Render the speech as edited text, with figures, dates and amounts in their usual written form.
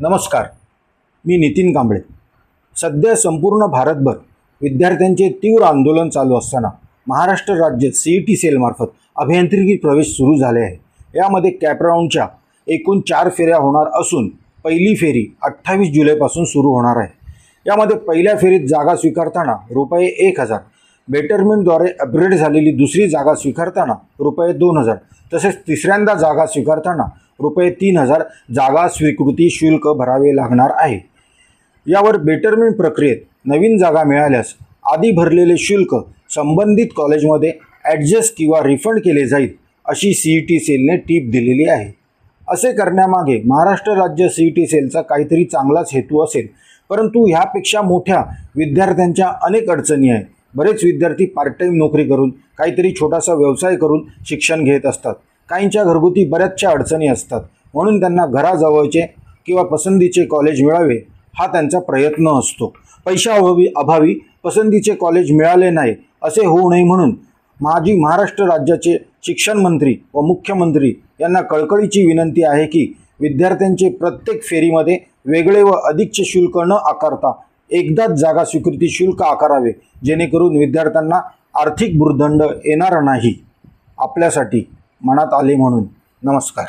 नमस्कार, मी नितीन कांबळे। सध्या संपूर्ण भारतभर विद्यार्थ्यांचे तीव्र आंदोलन चालू असताना महाराष्ट्र राज्य CET सेलमार्फत अभियांत्रिकी प्रवेश सुरू झाले आहे। यामध्ये कॅपराऊंडच्या एकूण 4 फेऱ्या होणार असून पहिली फेरी 28 जुलैपासून सुरू होणार आहे। यामध्ये पहिल्या फेरीत जागा स्वीकारताना रुपये 1000, बेटरमेंटद्वारे अपग्रेड झालेली दुसरी जागा स्वीकारताना रुपये 2000, तसेच तिसऱ्यांदा जागा स्वीकारताना रुपये 3000 जागा स्वीकृती शुल्क भरावे लागणार आहे। यावर बेटरमेंट प्रक्रियेत नवीन जागा मिळाल्यास आधी भरलेले शुल्क संबंधित कॉलेजमध्ये ॲडजस्ट किंवा रिफंड केले जाईल, अशी CET सेलने टीप दिलेली आहे। असे करण्यामागे महाराष्ट्र राज्य CET सेलचा काहीतरी चांगलाच हेतू असेल, परंतु ह्यापेक्षा मोठ्या विद्यार्थ्यांच्या अनेक अडचणी आहेत। बरेच विद्यार्थी पार्ट टाईम नोकरी करून, काहीतरी छोटासा व्यवसाय करून शिक्षण घेत असतात। काहींच्या घरगुती बऱ्याचशा अडचणी असतात, म्हणून त्यांना घराजवळचे किंवा पसंतीचे कॉलेज मिळावे हा त्यांचा प्रयत्न असतो। पैशाअभावी पसंतीचे कॉलेज मिळाले नाही असे होऊ नये म्हणून माजी महाराष्ट्र राज्याचे शिक्षण मंत्री व मुख्यमंत्री यांना कळकळीची विनंती आहे की विद्यार्थ्यांचे प्रत्येक फेरीमध्ये वेगळे व अधिकचे शुल्क न आकारता एकदाच जागा स्वीकृती शुल्क आकारावे, जेणेकरून विद्यार्थ्यांना आर्थिक भुर्दंड येणार नाही। आपल्यासाठी मनात आले म्हणून नमस्कार।